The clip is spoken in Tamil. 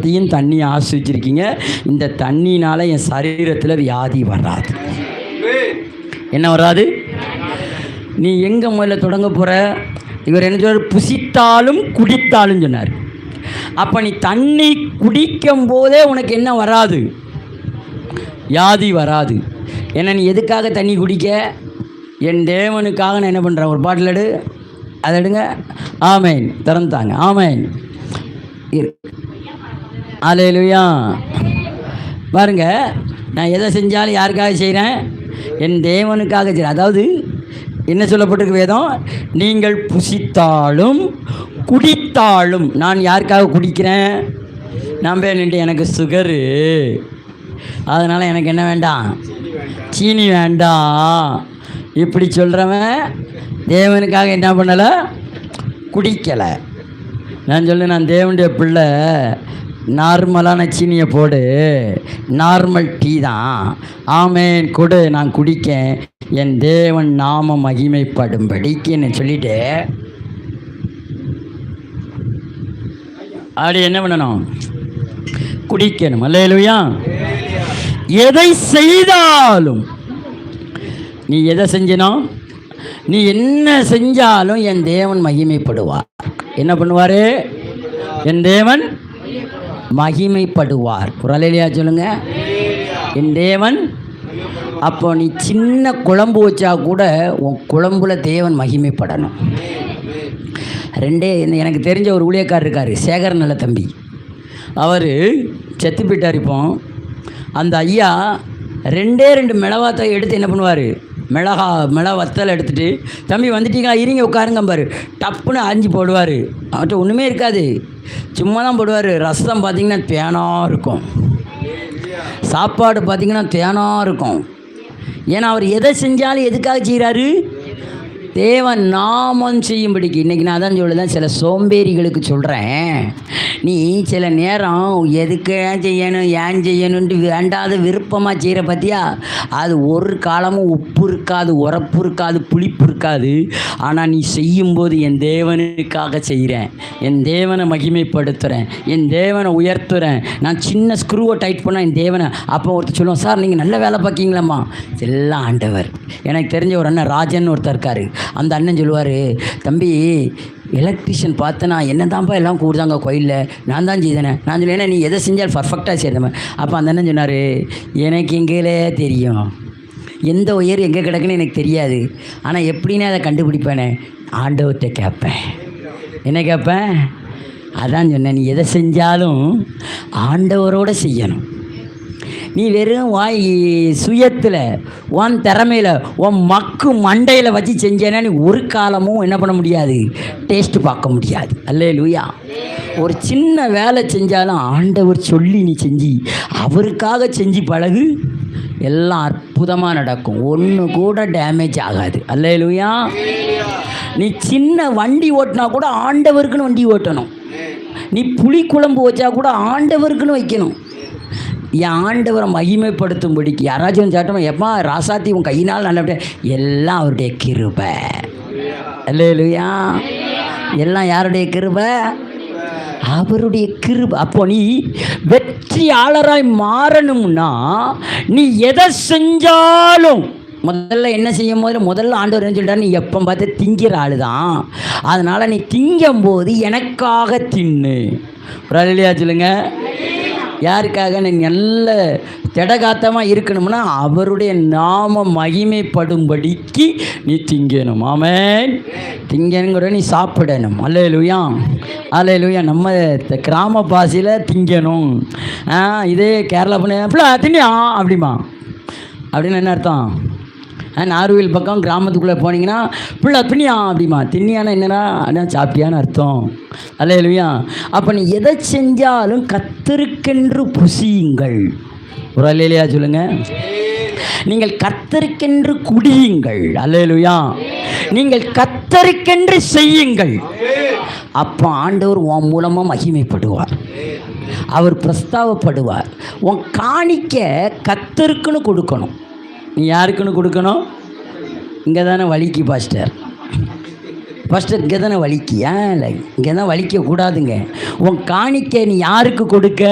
அப்பத்தையும் தண்ணி ஆசிரிச்சிருக்கீங்க. இந்த தண்ணினால் என் சரீரத்தில் வியாதி வராது. என்ன வராது? நீ எங்கே முதல்ல தொடங்க போகிற? இவர் என்ன சொல்றார்? புசித்தாலும் குடித்தாலும் சொன்னார். அப்போ நீ தண்ணி குடிக்கும் போதே உனக்கு என்ன வராது? வியாதி வராது. ஏன்னா நீ எதுக்காக தண்ணி குடிக்க? என் தேவனுக்காக நான் என்ன பண்ணுறேன்? ஒரு பாட்டில் எடு, அதை எடுங்க. ஆமேன். திறந்தாங்க. ஆமேன். அல்லேலூயா. பாருங்க, நான் எதை செஞ்சாலும் யாருக்காக செய்கிறேன்? என் தேவனுக்காக செய்கிறேன். அதாவது என்ன சொல்லப்பட்டிருக்கு வேதம்? நீங்கள் புசித்தாலும் குடித்தாலும். நான் யாருக்காக குடிக்கிறேன்? நம்ப நின்று எனக்கு சுகரு, அதனால் எனக்கு என்ன வேண்டாம்? சீனி வேண்டாம். இப்படி சொல்கிறவன் தேவனுக்காக என்ன பண்ணலை? குடிக்கலை. நான் சொல்ல, நான் தேவனுடைய பிள்ளை, நார்மலான சீனியை போடு, நார்மல் டீ தான். ஆமேன், கொடு, நான் குடிக்கேன், என் தேவன் நாம மகிமைப்படும்படிக்குன்னு சொல்லிட்டு அப்படி என்ன பண்ணணும்? குடிக்கணும். அல்லேலூயா. எதை செய்தாலும், நீ எதை செஞ்சனும், நீ என்ன செஞ்சாலும் என் தேவன் மகிமைப்படுவார். என்ன பண்ணுவார்? என் தேவன் மகிமைப்படுவார். ஒரு அல்லேலூயா சொல்லுங்க. என் தேவன். அப்போ நீ சின்ன குழம்பு வச்சா கூட உன் குழம்புல தேவன் மகிமைப்படணும். ரெண்டே எனக்கு தெரிஞ்ச ஒரு ஊழியக்காரர் இருக்கார், சேகர் நல்ல தம்பி. அவர் செத்து போயிட்டார். இப்போ அந்த ஐயா ரெண்டே 2 மிளகாத்தை எடுத்து என்ன பண்ணுவார்? மிளகா வத்தல் எடுத்துகிட்டு, தம்பி வந்துட்டீங்களா, இருங்க உட்காருங்க பாரு, டப்புன்னு அரிஞ்சு போடுவார். அவர்கிட்ட ஒன்றுமே இருக்காது, சும்மா தான் போடுவார். ரசம் பார்த்திங்கன்னா தேனாக இருக்கும், சாப்பாடு பார்த்திங்கன்னா தேனாக இருக்கும். ஏன்னா அவர் எதை செஞ்சாலும் எதுக்காக செய்கிறாரு? தேவன் நாமம் செய்யும்படிக்கு. இன்றைக்கி நான் தான் சொல்லுதான், சில சோம்பேறிகளுக்கு சொல்கிறேன், நீ சில நேரம் எதுக்கு செய்யணும், ஏன் செய்யணுன்ட்டு வேண்டாத விருப்பமாக செய்கிற பற்றியா, அது ஒரு காலமும் உப்பு இருக்காது, உரப்பு இருக்காது, புளிப்பு இருக்காது. ஆனால் நீ செய்யும்போது என் தேவனுக்காக செய்கிறேன், என் தேவனை மகிமைப்படுத்துகிறேன், என் தேவனை உயர்த்துகிறேன். நான் சின்ன ஸ்க்ரூவை டைட் பண்ணால் என் தேவனை. அப்போ ஒருத்தர் சொல்லுவோம், சார் நீங்கள் நல்ல வேலை பார்க்கிங்களாம்மா. எல்லாம் ஆண்டவர். எனக்கு தெரிஞ்ச ஒரு அண்ணன் ராஜன் ஒருத்தர் இருக்கார். அந்த அண்ணன் சொல்லுவார், தம்பி எலக்ட்ரிஷியன் பார்த்தனா என்ன தான்ப்பா எல்லாம் கூடுதாங்க கோயிலில், நான் தான் செய்தேனே. நான் சொல்லுவேன், நீ எதை செஞ்சாலும் பர்ஃபெக்டாக செய்தேன். அப்போ அந்த அண்ணன் சொன்னார், எனக்கு எங்கேலே தெரியும், எந்த உயர் எங்கே கிடக்குன்னு எனக்கு தெரியாது, ஆனால் எப்படின்னு அதை கண்டுபிடிப்பேனே, ஆண்டவர்கிட்ட கேட்பேன். என்ன கேட்பேன்? அதான் சொன்னேன், நீ எதை செஞ்சாலும் ஆண்டவரோடு செய்யணும். நீ வெறும் வாய் சுயத்தில், உன் திறமையில், உன் மக்கு மண்டையில் வச்சு செஞ்சேன்னா நீ ஒரு காலமும் என்ன பண்ண முடியாது? டேஸ்ட்டு பார்க்க முடியாது. அல்லேலூயா. ஒரு சின்ன வேலை செஞ்சாலும் ஆண்டவர் சொல்லி நீ செஞ்சு அவருக்காக செஞ்சு பழகு, எல்லாம் அற்புதமாக நடக்கும், ஒன்று கூட டேமேஜ் ஆகாது. அல்லேலூயா. நீ சின்ன வண்டி ஓட்டினா கூட ஆண்டவருக்குன்னு வண்டி ஓட்டணும். நீ புளி குழம்பு வச்சா கூட ஆண்டவருக்குன்னு வைக்கணும். என் ஆண்டவரை மகிமைப்படுத்தும்படிக்கு. யாராச்சும் சாட்டமா, எப்பா ராசாத்தி உன் கையினால் நல்லபடியா, எல்லாம் அவருடைய கிருபை. அல்லேலூயா. எல்லாம் யாருடைய கிருபை? அவருடைய கிருபை. அப்போ நீ வெற்றியாளராய் மாறணும்னா நீ எதை செஞ்சாலும் முதல்ல என்ன செய்யும் போது, முதல்ல ஆண்டவர் என்ன சொல்லிட்டாரு, நீ எப்போ பார்த்து திங்கிற ஆள் தான், அதனால் நீ திங்கும்போது எனக்காக தின்னு. ஒரு அல்லேலூயா சொல்லுங்க. யாருக்காக? நீ நல்ல திடகாத்தமாக இருக்கணும்னா அவருடைய நாம மகிமைப்படும்படிக்கு நீ திங்கணும். ஆமென். திங்கணுங்கிற நீ சாப்பிடணும். அல்லேலூயா. அல்லேலூயா. நம்ம கிராம பாஷையில் திங்கணும். இதே கேரளா பண்ண தின்னியா அப்படிமா, அப்படின்னு என்ன அர்த்தம்? நார்வேல் பக்கம் கிராமத்துக்குள்ளே போனீங்கன்னா பிள்ளை தின்னியா அப்படிமா. தின்னியானா என்னன்னா, அதான் சாப்பிட்டியான்னு அர்த்தம். அல்லேலூயா. அப்போ நீ எதை செஞ்சாலும் கர்த்தருக்கென்று புசியுங்கள். ஒரு அல்லேலூயா சொல்லுங்க. நீங்கள் கர்த்தருக்கென்று குடியுங்கள். அல்லேலூயா. நீங்கள் கர்த்தருக்கென்று செய்யுங்கள். அப்போ ஆண்டவர் உன் மூலமாக மகிமைப்படுவார், அவர் பிரஸ்தாவப்படுவார். உன் காணிக்க கர்த்தருக்குன்னு கொடுக்கணும். நீ யாருக்குன்னு கொடுக்கணும்? இங்கே தானே வலிக்கு பாஸ்டர், இங்கே தானே வலிக்கு. ஏன் இல்லை, இங்கே தான் வலிக்கக்கூடாதுங்க. உன் காணிக்க நீ யாருக்கு கொடுக்க?